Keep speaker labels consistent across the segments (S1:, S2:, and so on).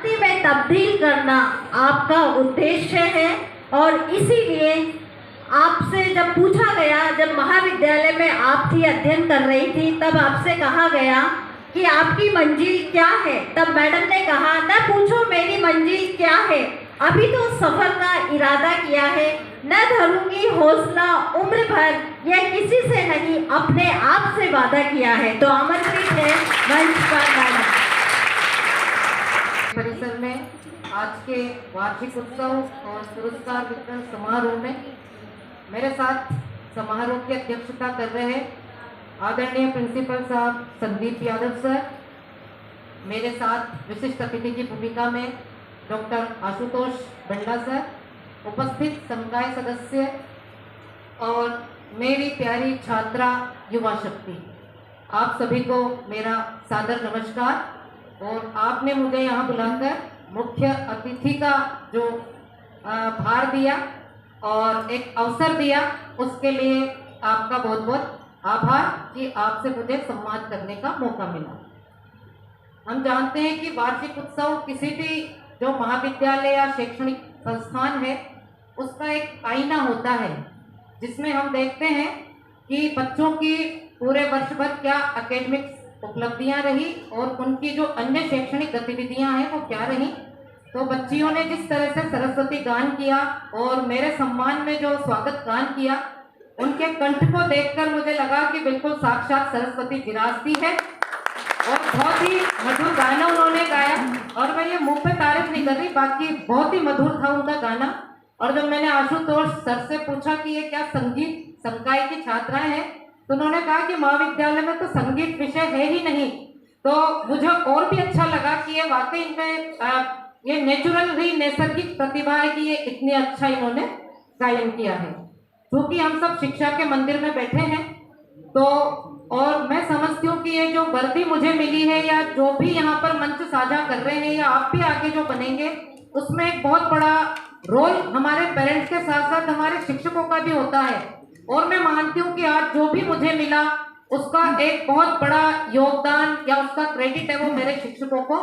S1: शक्ति में तब्दील करना आपका उद्देश्य है। और इसीलिए आपसे जब पूछा गया, जब महाविद्यालय में आप थी, अध्ययन कर रही थी, तब आपसे कहा गया कि आपकी मंजिल क्या है, तब मैडम ने कहा न पूछो मेरी मंजिल क्या है, अभी तो सफर का इरादा किया है, न धरूंगी हौसला उम्र भर, यह किसी से नहीं अपने आप से वादा किया है। तो आमंत्रित है मंच पर मैडम।
S2: परिसर में आज के वार्षिक उत्सव और पुरस्कार वितरण समारोह में मेरे साथ समारोह की अध्यक्षता कर रहे आदरणीय प्रिंसिपल साहब संदीप यादव सर, मेरे साथ विशिष्ट अतिथि की भूमिका में डॉक्टर आशुतोष बंडा सर, उपस्थित संकाय सदस्य और मेरी प्यारी छात्रा युवा शक्ति, आप सभी को मेरा सादर नमस्कार। और आपने मुझे यहाँ बुलाकर मुख्य अतिथि का जो भार दिया और एक अवसर दिया, उसके लिए आपका बहुत बहुत आभार कि आपसे मुझे संवाद करने का मौका मिला। हम जानते हैं कि वार्षिक उत्सव किसी भी जो महाविद्यालय या शैक्षणिक संस्थान है उसका एक आईना होता है, जिसमें हम देखते हैं कि बच्चों की पूरे वर्ष भर क्या एकेडमिक उपलब्धियां रही और उनकी जो अन्य शैक्षणिक गतिविधियां हैं वो क्या रही। तो बच्चियों ने जिस तरह से सरस्वती गान किया और मेरे सम्मान में जो स्वागत गान किया, उनके कंठ को देखकर मुझे लगा कि बिल्कुल साक्षात सरस्वती विराजती है और बहुत ही मधुर गाना उन्होंने गाया। और मैं ये मुंह पे तारीफ नहीं कर रही, बाकी बहुत ही मधुर था उनका गाना। और जब मैंने आशुतोष सर से पूछा कि ये क्या संगीत संकाय की छात्राएं हैं, तो उन्होंने कहा कि महाविद्यालय में तो संगीत विषय है ही नहीं। तो मुझे और भी अच्छा लगा कि ये वाकई इनमें ये नेचुरल ही नैसर्गिक प्रतिभा है कि ये इतनी अच्छा इन्होंने गायन किया है। क्योंकि हम सब शिक्षा के मंदिर में बैठे हैं, तो और मैं समझती हूँ कि ये जो वर्दी मुझे मिली है या जो भी यहाँ पर मंच साझा कर रहे हैं या आप भी आगे जो बनेंगे, उसमें एक बहुत बड़ा रोल हमारे पेरेंट्स के साथ साथ हमारे शिक्षकों का भी होता है। और मैं मानती हूँ कि आज जो भी मुझे मिला उसका एक बहुत बड़ा योगदान या उसका क्रेडिट है वो मेरे शिक्षकों को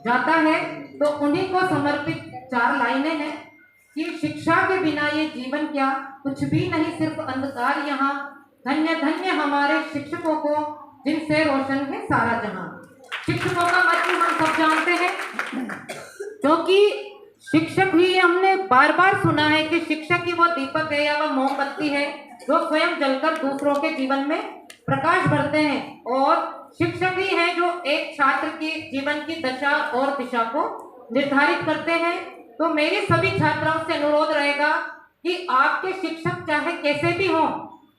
S2: जाता है। तो उन्हीं को समर्पित 4 लाइनें हैं कि शिक्षा के बिना ये जीवन क्या, कुछ भी नहीं सिर्फ अंधकार यहाँ, धन्य धन्य हमारे शिक्षकों को जिनसे रोशन है सारा जहां। शिक्षकों का महत्व हम सब जानते हैं, क्योंकि शिक्षक ही हमने बार बार सुना है कि शिक्षक ही वो दीपक है या वह मोमबत्ती है जो स्वयं जलकर दूसरों के जीवन में प्रकाश भरते हैं। और शिक्षक ही है जो एक छात्र की जीवन की दशा और दिशा को निर्धारित करते हैं। तो मेरी सभी छात्राओं से अनुरोध रहेगा कि आपके शिक्षक चाहे कैसे भी हों,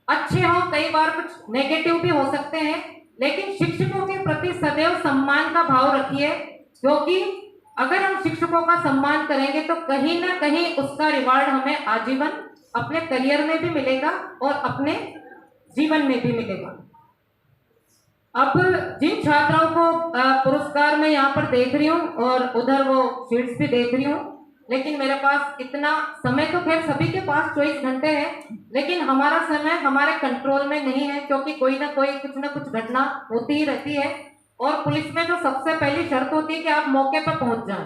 S2: अच्छे हों, कई बार कुछ नेगेटिव भी हो सकते हैं, लेकिन शिक्षकों के प्रति सदैव सम्मान का भाव रखिए। क्योंकि अगर हम शिक्षकों का सम्मान करेंगे तो कहीं ना कहीं उसका रिवार्ड हमें आजीवन अपने करियर में भी मिलेगा और अपने जीवन में भी मिलेगा। अब जिन छात्राओं को पुरस्कार में यहाँ पर देख रही हूँ और उधर वो शीट्स भी देख रही हूँ, लेकिन मेरे पास इतना समय तो खैर सभी के पास 24 घंटे है, लेकिन हमारा समय हमारे कंट्रोल में नहीं है, क्योंकि कोई ना कोई कुछ ना कुछ घटना होती ही रहती है। और पुलिस में जो सबसे पहली शर्त होती है कि आप मौके पर पहुंच जाएं,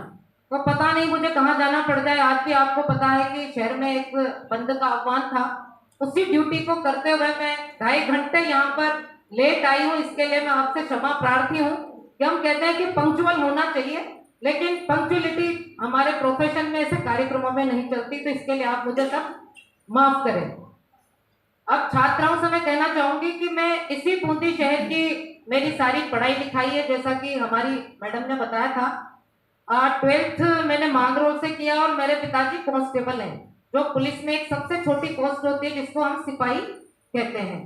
S2: तो पता नहीं मुझे कहाँ जाना पड़ जाए। आज भी आपको पता है कि शहर में एक बंद का आह्वान था, उसी ड्यूटी को करते हुए मैं 2.5 घंटे यहाँ पर लेट आई हूँ। इसके लिए मैं आपसे क्षमा प्रार्थी हूँ कि हम कहते हैं कि पंक्चुअल होना चाहिए, लेकिन पंक्चुअलिटी हमारे प्रोफेशन में ऐसे कार्यक्रमों में नहीं चलती, तो इसके लिए आप मुझे सब माफ करें। अब छात्राओं से मैं कहना चाहूंगी कि मैं इसी बूंदी शहर की मेरी सारी पढ़ाई लिखाई है, जैसा कि हमारी मैडम ने बताया था। 12th मैंने मांगरोल से किया और मेरे पिताजी कांस्टेबल हैं, जो पुलिस में एक सबसे छोटी पोस्ट होती है जिसको हम सिपाही कहते हैं।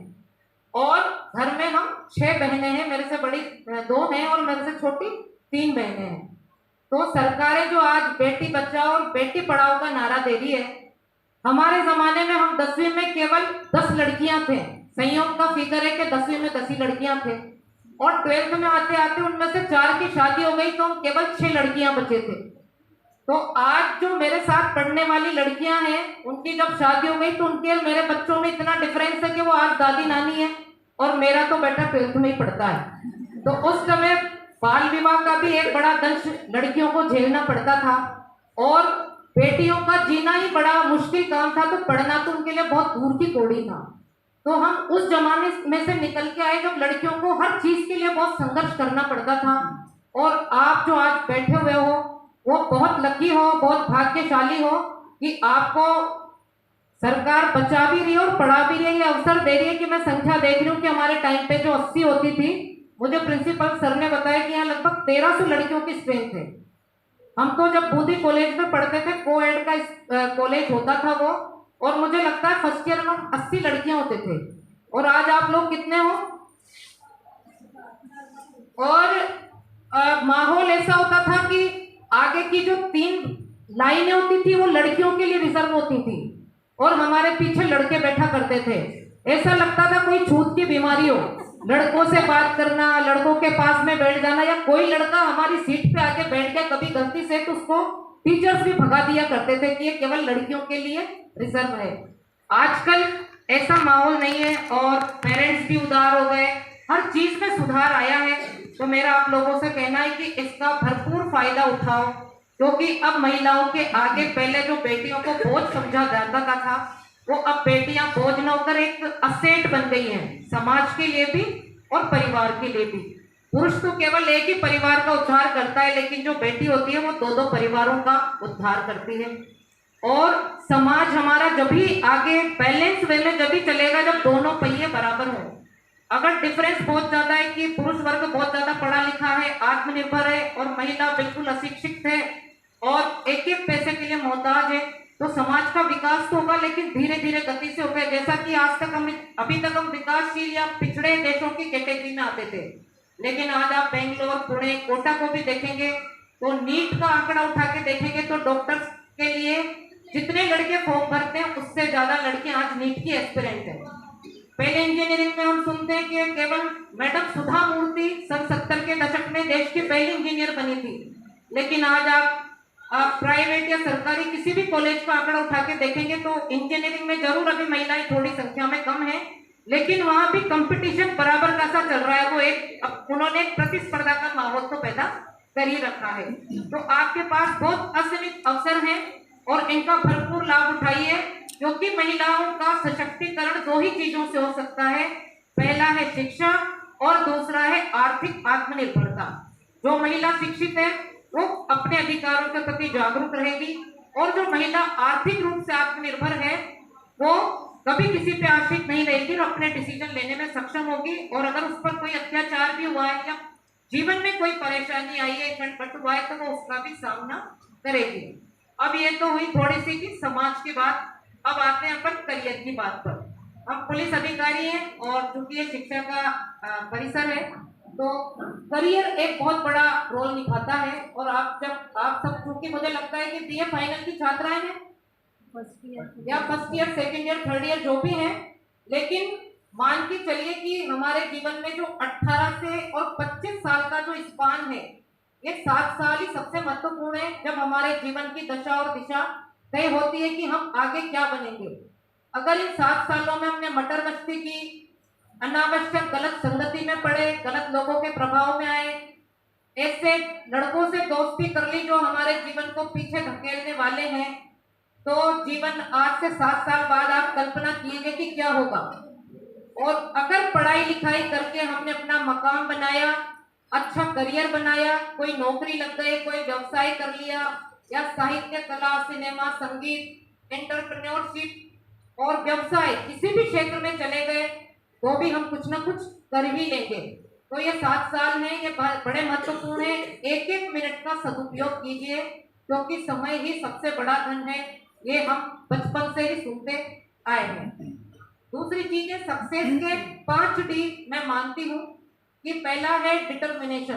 S2: और घर में हम 6 बहनें हैं, मेरे से बड़ी 2 हैं और मेरे से छोटी 3 बहनें हैं। तो सरकारें जो आज बेटी बचाओ और बेटी पढ़ाओ का नारा दे रही है, हमारे जमाने में हम 10वीं में केवल 10 लड़कियां थे। संयोग का फिगर है कि 10वीं में 10 ही लड़कियां थे और 12th में आते आते उनमें से 4 की शादी हो गई, तो हम केवल 6 लड़कियां बचे थे। तो आज जो मेरे साथ पढ़ने वाली लड़कियां हैं, उनकी जब शादी हो गई तो उनके और मेरे बच्चों में इतना डिफरेंस है कि वो आज दादी नानी है और मेरा तो बेटा 12th में ही पढ़ता है। तो उस समय बाल विवाह का भी एक बड़ा दंश लड़कियों को झेलना पड़ता था और बेटियों का जीना ही बड़ा मुश्किल काम था, तो पढ़ना तो उनके लिए बहुत दूर की कौड़ी था। तो हम उस जमाने में से निकल के आए जब लड़कियों को हर चीज के लिए बहुत संघर्ष करना पड़ता था। और आप जो आज बैठे हुए हो वो बहुत लकी हो, बहुत भाग्यशाली हो कि आपको सरकार बचा भी रही है और पढ़ा भी रही है, ये अवसर दे रही है। कि मैं संख्या देख रही हूँ कि हमारे टाइम पे जो 80 होती थी, मुझे प्रिंसिपल सर ने बताया कि यहाँ लगभग 1300 लड़कियों की स्ट्रेंथ है। हम तो जब बूंदी कॉलेज में पढ़ते थे, कोएड का कॉलेज होता था वो, और मुझे लगता है फर्स्ट ईयर में 80 लड़कियां होते थे। और आज आप लोग कितने हो? और माहौल ऐसा होता था कि आगे की जो 3 लाइनें होती थी वो लड़कियों के लिए रिजर्व होती थी और हमारे पीछे लड़के बैठा करते थे। ऐसा लगता था कोई छूत की बीमारी हो, लड़कों से बात करना, लड़कों के पास में बैठ जाना, या कोई लड़का हमारी सीट पे आके बैठ गया कभी गलती से तो उसको टीचर्स भी भगा दिया करते थे कि ये केवल लड़कियों के लिए रिजर्व है। आजकल ऐसा माहौल नहीं है और पेरेंट्स भी उदार हो गए, हर चीज में सुधार आया है। तो मेरा आप लोगों से कहना है कि इसका भरपूर फायदा उठाओ, क्योंकि अब महिलाओं के आगे पहले जो बेटियों को बोझ समझा जाता था वो अब बेटियां बोझ न होकर एक असेट बन गई हैं, समाज के लिए भी और परिवार के लिए भी। पुरुष तो केवल एक ही परिवार का उद्धार करता है, लेकिन जो बेटी होती है वो 2-2 परिवारों का उद्धार करती है। और समाज हमारा जब भी आगे बैलेंस वे में जब भी चलेगा जब दोनों पहिए बराबर हों। अगर डिफरेंस बहुत ज्यादा है कि पुरुष वर्ग बहुत ज्यादा पढ़ा लिखा है, आत्मनिर्भर है, और महिला बिल्कुल अशिक्षित है और एक-एक पैसे के लिए मोहताज है, तो समाज का विकास तो होगा लेकिन धीरे धीरे गति से होगा। जैसा कि आज तक अभी तक हम विकासशील या पिछड़े देशों की कैटेगरी में आते थे, लेकिन आज आप बेंगलोर, पुणे, कोटा को भी देखेंगे तो नीट का आंकड़ा उठा के देखेंगे तो डॉक्टर्स के लिए जितने लड़के फॉर्म भरते हैं उससे ज्यादा लड़के आज नीट की एस्पिरेंट है। पहले इंजीनियरिंग में हम सुनते हैं कि केवल मैडम सुधा मूर्ति सन 70 के दशक में देश की पहली इंजीनियर बनी थी, लेकिन आज आप प्राइवेट या सरकारी किसी भी कॉलेज का आंकड़ा उठा के देखेंगे तो इंजीनियरिंग में जरूर अभी महिलाएं थोड़ी संख्या में कम है, लेकिन वहां भी कंपटीशन बराबर का सा चल रहा है। वो उन्होंने प्रतिस्पर्धा का माहौल तो पैदा कर ही रखा है। तो आपके पास बहुत असीमित अवसर हैं और इनका भरपूर लाभ उठाइए, क्योंकि महिलाओं का सशक्तिकरण 2 ही चीजों से हो सकता है। पहला है शिक्षा और दूसरा है आर्थिक आत्मनिर्भरता। जो महिला शिक्षित है वो अपने अधिकारों के प्रति जागरूक रहेगी, और जो महिला आर्थिक रूप से आत्मनिर्भर है वो कभी किसी पे आश्रित नहीं रहेगी और अपने डिसीजन लेने में सक्षम होगी। और अगर उस पर कोई अत्याचार भी हुआ है या जीवन में कोई परेशानी आई है, खंड हुआ है, तो वो उसका भी सामना करेगी। अब ये तो हुई थोड़ी सी कि समाज की बात। अब आते हैं अपन करियर की बात पर। हम पुलिस अधिकारी हैं और चूंकि ये शिक्षा का परिसर है तो करियर एक बहुत बड़ा रोल निभाता है। और आप सब, चूंकि मुझे लगता है कि बीए फाइनल की छात्राएं हैं, first year, second year, third year जो भी हैं, लेकिन मान के चलिए कि हमारे जीवन में जो 18 से और 25 साल का जो स्पान है, ये 7 साल ही सबसे महत्वपूर्ण है, जब हमारे जीवन की दशा और दिशा तय होती है कि हम आगे क्या बनेंगे। अगर इन 7 सालों में हमने मटर मस्ती की, अनावश्यक गलत संगति में पड़े, गलत लोगों के प्रभाव में आए, ऐसे लड़कों से दोस्ती कर ली जो हमारे जीवन को पीछे धकेलने वाले हैं, तो जीवन आज से 7 साल बाद आप कल्पना कीजिए कि क्या होगा। और अगर पढ़ाई लिखाई करके हमने अपना मकाम बनाया, अच्छा करियर बनाया, कोई नौकरी लग गई, कोई व्यवसाय कर लिया, या साहित्य, कला, सिनेमा, संगीत, एंटरप्रेन्योरशिप और व्यवसाय किसी भी क्षेत्र में चले गए तो भी हम कुछ ना कुछ कर ही लेंगे। तो ये 7 साल हैं, ये बड़े महत्वपूर्ण है। एक मिनट का सदुपयोग कीजिए, क्योंकि समय ही सबसे बड़ा धन है। ये हम बचपन से ही सुनते आए हैं। दूसरी चीज है सक्सेस के 5D। मैं मानती हूँ कि पहला है डिटर्मिनेशन,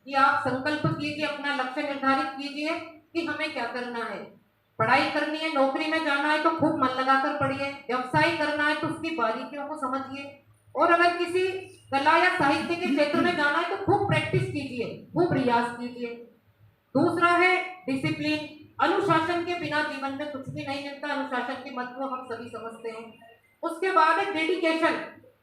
S2: कि आप संकल्प कीजिए, अपना लक्ष्य निर्धारित कीजिए कि हमें क्या करना है। पढ़ाई करनी है, नौकरी में जाना है तो खूब मन लगाकर पढ़िए, व्यवसाय करना है तो उसकी बारीकियों को समझिए, और अगर किसी कला या साहित्य के क्षेत्र में जाना है तो खूब प्रैक्टिस कीजिए, खूब रियाज कीजिए। दूसरा है डिसिप्लिन। अनुशासन के बिना जीवन में कुछ भी नहीं मिलता, अनुशासन के महत्व हम सभी समझते हैं। उसके बाद है डेडिकेशन,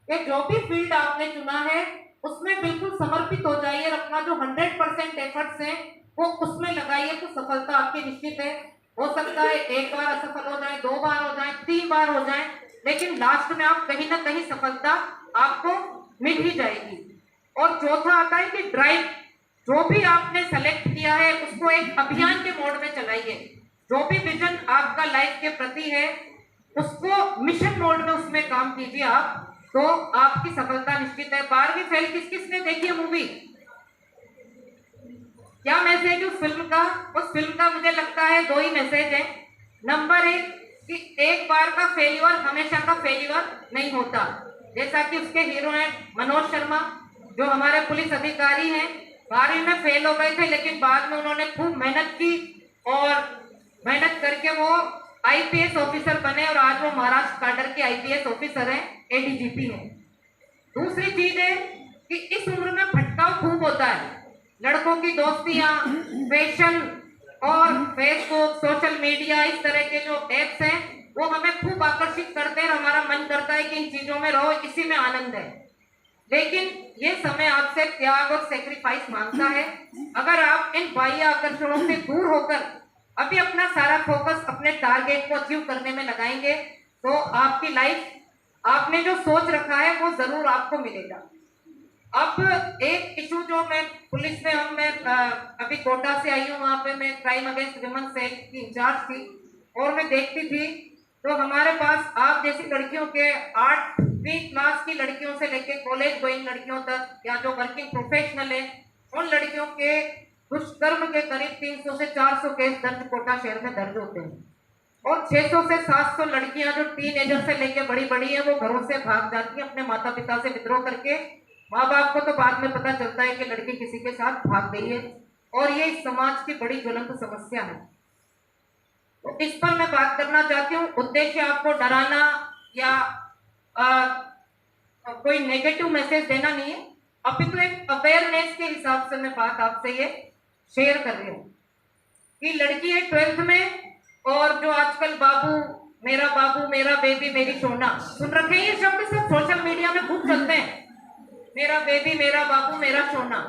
S2: कि जो भी फील्ड आपने चुना है उसमें बिल्कुल समर्पित हो जाइए और अपना जो 100% एफर्ट्स हैं वो उसमें लगाइए, तो सफलता आपकी निश्चित है। हो सकता है एक बार असफल हो जाए, 2 बार हो जाए, 3 बार हो जाए, लेकिन लास्ट में आप कहीं ना कहीं सफलता आपको मिल ही जाएगी। और चौथा आता है कि ड्राइव, जो भी आपने सेलेक्ट किया है उसको एक अभियान के मोड में चलाइए। जो भी विजन आपका लाइफ के प्रति है उसको मिशन मोड में उसमें काम कीजिए आप, तो आपकी सफलता निश्चित है। 12वीं फेल किस किसने देखी है मूवी? क्या मैसेज उस फिल्म का? उस फिल्म का मुझे लगता है 2 ही मैसेज है। नंबर 1 कि एक बार का फेल्यूर हमेशा का फेल्यूर नहीं होता। जैसा कि उसके हीरो हैं मनोज शर्मा, जो हमारे पुलिस अधिकारी हैं, 12वीं में फेल हो गए थे लेकिन बाद में उन्होंने खूब मेहनत की और मेहनत करके वो आईपीएस ऑफिसर बने और आज वो महाराष्ट्र कैडर के आईपीएस ऑफिसर हैं, एडीजीपी हैं। दूसरी चीज है कि इस उम्र में भटकाव खूब होता है। लड़कों की दोस्तियां, फैशन और फेसबुक, सोशल मीडिया, इस तरह के जो एप्स हैं वो हमें खूब आकर्षित करते हैं और हमारा मन करता है कि इन चीजों में रहो, इसी में आनंद है। लेकिन ये समय आपसे त्याग और सेक्रीफाइस मांगता है। अगर आप इन बाह्य आकर्षणों से दूर होकर अभी अपना सारा फोकस अपने टारगेट को अचीव करने में लगाएंगे तो आपकी लाइफ, आपने जो सोच रखा है वो जरूर आपको मिलेगा। अब एक इशू जो मैं पुलिस में मैं अभी कोटा से आई हूँ, वहां पे मैं क्राइम अगेंस्ट विमेन सेल की इंचार्ज थी और मैं देखती थी तो हमारे पास आप जैसी लड़कियों के 8वीं क्लास की लड़कियों से लेकर कॉलेज गोइंग लड़कियों तक या जो वर्किंग प्रोफेशनल है उन लड़कियों के दुष्कर्म के करीब 300 से 400 केस दर्ज कोटा शहर में दर्ज होते हैं और 600 से 700 लड़कियां जो टीनेजर से लेके बड़ी बड़ी है वो घरों से भाग जाती है अपने माता पिता से विद्रोह करके। माँ बाप को तो बाद में पता चलता है कि लड़की किसी के साथ भाग गई है और ये इस समाज की बड़ी ज्वलंत समस्या है। तो इस पर मैं बात करना चाहती हूँ। उद्देश्य आपको डराना या कोई नेगेटिव मैसेज देना नहीं है, अभी तो एक अवेयरनेस के हिसाब से मैं बात आपसे ये शेयर कर रही हूँ कि लड़की है 12th में और जो आजकल बाबू मेरा बेबी मेरी सोना, सुन रखे हैं ये शब्द? सब सोशल मीडिया में खूब चलते हैं, मेरा बेबी मेरा बाबू मेरा सोना।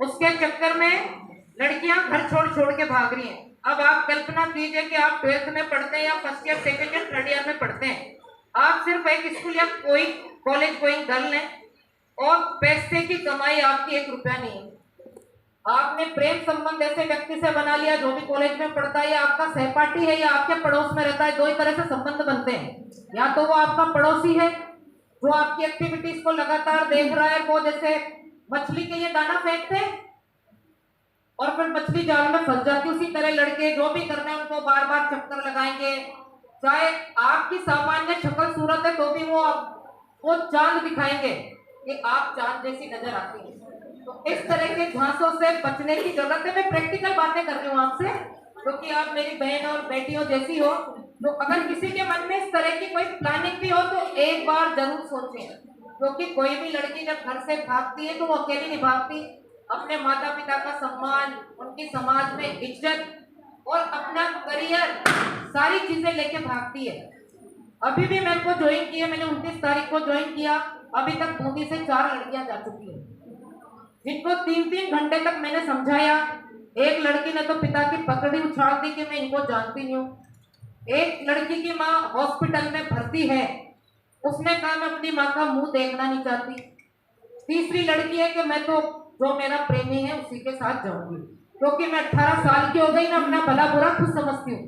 S2: उसके चक्कर में लड़कियां घर छोड़ छोड़ के भाग रही हैं। अब आप कल्पना कीजिए कि आप 12th में पढ़ते हैं या first year, second year, third year में पढ़ते हैं, आप सिर्फ एक स्कूल या कोई कॉलेज गोइंग गर्ल हैं और पैसे की कमाई आपकी 1 रुपया नहीं है। आपने प्रेम संबंध ऐसे व्यक्ति से बना लिया जो भी कॉलेज में पढ़ता है या आपका सहपाठी है या आपके पड़ोस में रहता है। 2 ही तरह से संबंध बनते हैं, या तो वो आपका पड़ोसी है जो आपकी एक्टिविटीज को लगातार देख रहा है, वो जैसे मछली के ये दाना फेंकते हैं और फिर मछली जाल में फंस जाती है, उसी तरह लड़के जो भी करना है उनको बार बार चक्कर लगाएंगे। चाहे आपकी सामान्य शक्ल सूरत है तो भी वो चांद दिखाएंगे कि आप चांद जैसी नजर आती है। तो इस तरह के झांसों से बचने की जरूरत है। मैं प्रैक्टिकल बातें कर रही हूँ आपसे क्योंकि आप मेरी बहन और बेटियों जैसी हो। तो अगर किसी के मन में इस तरह की कोई प्लानिंग भी हो तो एक बार जरूर सोचें, क्योंकि कोई भी लड़की जब घर से भागती है तो वो अकेली नहीं भागती, अपने माता पिता का सम्मान, उनकी समाज में इज्जत और अपना करियर, सारी चीजें लेके भागती है। अभी भी मैंने को ज्वाइन किया, मैंने 29 तारीख को ज्वाइन किया, अभी तक बूंदी से 4 लड़कियां जा चुकी है जिनको 3-3 घंटे तक मैंने समझाया। एक लड़की ने तो पिता की पकड़ी उछाल दी कि मैं इनको जानती नहीं हूँ। एक लड़की की माँ हॉस्पिटल में भर्ती है, उसने कहा मैं अपनी माँ का मुंह देखना नहीं चाहती। तीसरी लड़की है कि मैं तो जो मेरा प्रेमी है उसी के साथ जाऊंगी, क्योंकि मैं 18 साल की हो गई ना, अपना भला बुरा खुद समझती हूँ।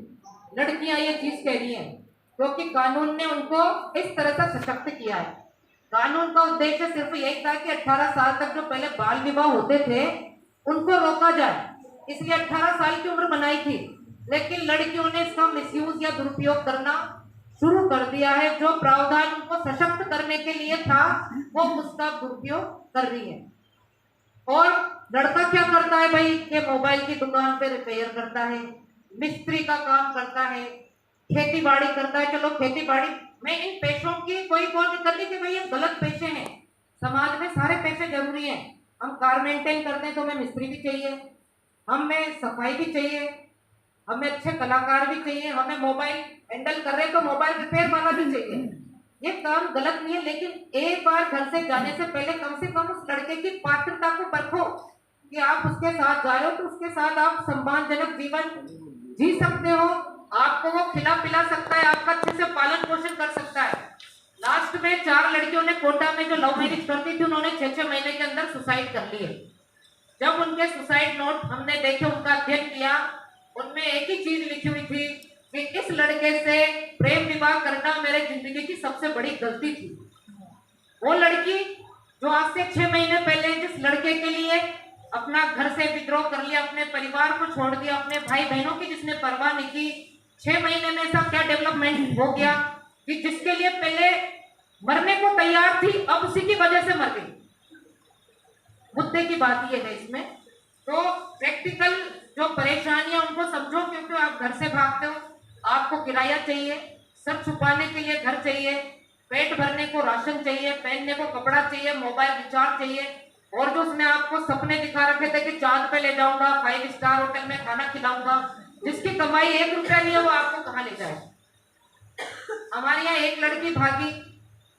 S2: लड़कियां ये चीज कह रही हैं क्योंकि कानून ने उनको इस तरह से सशक्त किया है। कानून का उद्देश्य सिर्फ यही था कि 18 साल तक जो पहले बाल विवाह होते थे उनको रोका जाए, इसलिए 18 साल की उम्र बनाई थी। लेकिन लड़कियों ने इसका मिसयूज या दुरुपयोग करना शुरू कर दिया है। जो प्रावधान उनको सशक्त करने के लिए था वो उसका दुरुपयोग कर रही है। और लड़का क्या करता है भाई कि मोबाइल की दुकान पे रिपेयर करता है, मिस्त्री का काम करता है, खेती बाड़ी करता है। चलो खेती बाड़ी, मैं इन पेशों की कोई बात नहीं करती कि भाई ये गलत पेशे हैं, समाज में सारे पेशे जरूरी हैं। हम कार मेंटेन करते हैं तो हमें मिस्त्री भी चाहिए, हमें सफाई भी चाहिए, हमें अच्छे कलाकार भी चाहिए, हमें मोबाइल हैंडल कर रहे हैं तो मोबाइल रिपेयर वाला भी चाहिए। ये काम गलत नहीं है, लेकिन एक बार घर से जाने से पहले कम से कम उस लड़के की पात्रता को परखो कि आप उसके साथ जा रहे हो तो उसके साथ आप सम्मानजनक जीवन जी सकते हो, आपको वो खिला पिला सकता है, आपका अच्छे से पालन पोषण कर सकता है। लास्ट में 4 लड़कियों ने कोटा में जो लव मैरिज करती थी उन्होंने 6-6 महीने के अंदर सुसाइड कर लिए। जब उनके सुसाइड नोट हमने देखे, उनका अध्ययन किया, उनमें एक ही चीज लिखी हुई थी कि इस लड़के से प्रेम विवाह करना मेरे जिंदगी की सबसे बड़ी गलती थी। वो लड़की जो आज से 6 महीने पहले जिस लड़के के लिए अपना घर से विद्रोह कर लिया, अपने परिवार को छोड़ दिया, अपने भाई बहनों की जिसने परवाह नहीं की, 6 महीने में ऐसा क्या डेवलपमेंट हो गया कि जिसके लिए पहले मरने को तैयार थी अब उसी की वजह से मर गई। मुद्दे की बात यह है इसमें। तो प्रैक्टिकल जो परेशानियां उनको समझो, क्योंकि आप घर से भागते हो, आपको किराया चाहिए, सर छुपाने के लिए घर चाहिए, पेट भरने को राशन चाहिए, पहनने को कपड़ा चाहिए, मोबाइल रिचार्ज चाहिए, और जो उसने आपको सपने दिखा रखे थे कि चांद पे ले जाऊंगा, 5 स्टार होटल में खाना खिलाऊंगा, जिसकी कमाई 1 रुपया नहीं है वो आपको कहाँ ले जाए। हमारे यहाँ एक लड़की भागी,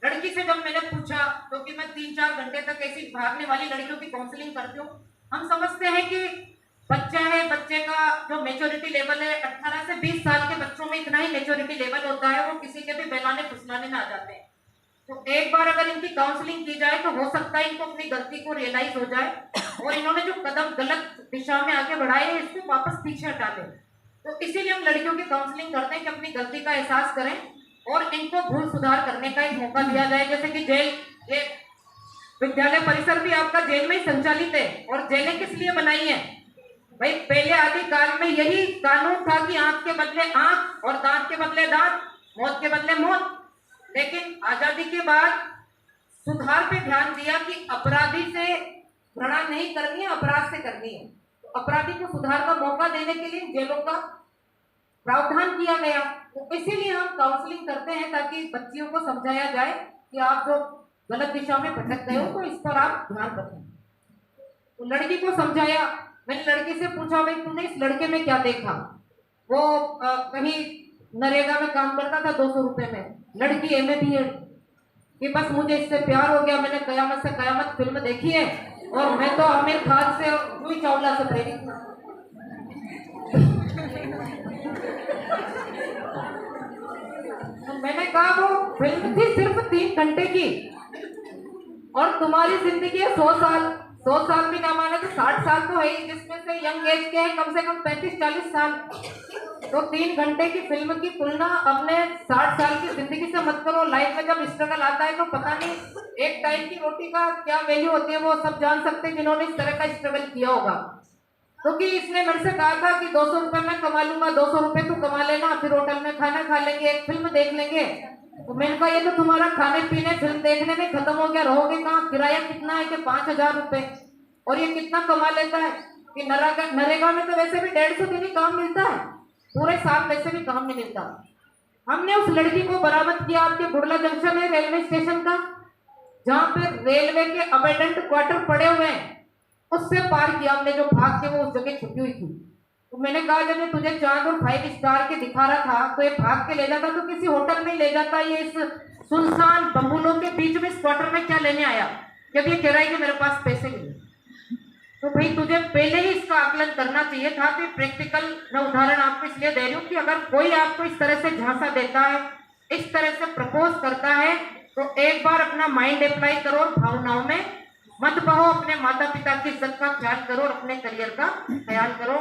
S2: लड़की से जब मैंने पूछा, क्योंकि मैं 3-4 घंटे तक ऐसी भागने वाली लड़कियों की काउंसलिंग करती हूँ। हम समझते हैं कि बच्चा है, बच्चे का जो मेच्योरिटी लेवल है 18 से 20 साल के बच्चों में इतना ही मेच्योरिटी लेवल होता है, वो किसी के भी बहलाने फुसलाने में आ जाते हैं। तो एक बार अगर इनकी काउंसलिंग की जाए तो हो सकता है इनको अपनी गलती को रियलाइज हो जाए और इन्होंने जो कदम गलत दिशा में आगे बढ़ाए हैं इसको वापस पीछे हटा लें। तो इसीलिए हम लड़कियों की काउंसलिंग करते हैं कि अपनी गलती का एहसास करें और इनको भूल सुधार करने का एक मौका दिया जाए। जैसे कि जेल, ये विद्यालय परिसर भी आपका जेल में ही संचालित है, और जेलें किस लिए बनाई है भाई? पहले आदि काल में यही कानून था कि आंख के बदले आंख और दांत के बदले दांत, मौत के बदले मौत। लेकिन आजादी के बाद सुधार पे ध्यान दिया कि अपराधी से घृणा नहीं करनी है, अपराध से करनी है। तो अपराधी को सुधार का मौका देने के लिए जेलों का प्रावधान किया गया। तो इसीलिए हम काउंसलिंग करते हैं ताकि बच्चियों को समझाया जाए कि आप जो गलत दिशा में भटक गए हो तो इस पर आप ध्यान रखें। तो लड़की को समझाया, मैंने लड़की से पूछा भाई तूने इस लड़के में क्या देखा? वो कहीं नरेगा में काम करता था 200 रुपए में, लड़की एमए बीएड, कि बस मुझे इससे प्यार हो गया। मैंने कयामत से कयामत फिल्म देखी है और मैं तो आमिर खान से और जूही चावला से प्रेरित हूँ। तो मैंने कहा वो फिल्म थी सिर्फ 3 घंटे की और तुम्हारी जिंदगी है 100 साल। 100 साल भी ना माने तो 60 साल तो है ही, जिसमें से यंग एज के हैं कम से कम 35-40 साल। तो 3 घंटे की फिल्म की तुलना अपने 60 साल की जिंदगी से मत करो। लाइफ में जब स्ट्रगल आता है तो पता नहीं एक टाइम की रोटी का क्या वैल्यू होती है, वो सब जान सकते हैं जिन्होंने इस तरह का स्ट्रगल किया होगा। क्योंकि इसने मेरे से कहा था कि 200 रुपए मैं कमा लूंगा, 200 रुपए तू कमा लेना, फिर होटल में खाना खा लेंगे, एक फिल्म देख लेंगे। तो मैंने कहा ये तो तुम्हारा खाने पीने फिल्म देखने में खत्म हो गया, रहोगे कहाँ? किराया कितना है कि 5,000 रुपए, और ये कितना कमा लेता है कि नरेगा में तो वैसे भी 150 दिन ही काम मिलता है, पूरे साल वैसे भी काम नहीं मिलता। हमने उस लड़की को बरामद किया, आपके बुढ़ला जंक्शन है रेलवे स्टेशन का, जहाँ पे रेलवे के अबेंडेंट क्वार्टर पड़े हुए हैं, उससे पार किया हमने, जो भाग के वो उस जगह छुपी हुई थी। तो मैंने कहा जब मैं तुझे चांद और 5 स्टार के दिखा रहा था तो ये भाग के ले जाता तो किसी होटल में ले जाता, ये इस सुनसान बंबुलों के बीच में इस क्वार्टर में क्या लेने आया? जब ये कह रहा है कि मेरे पास पैसे नहीं। तो भाई तुझे पहले ही इसका आकलन करना चाहिए था। कि प्रैक्टिकल मैं उदाहरण आपको इसलिए दे रही हूँ कि अगर कोई आपको इस तरह से झांसा देता है, इस तरह से प्रपोज करता है, तो एक बार अपना माइंड अप्लाई करो, भावनाओं में मत बहो, अपने माता पिता की इज्जत का ख्याल करो और अपने करियर का ख्याल करो।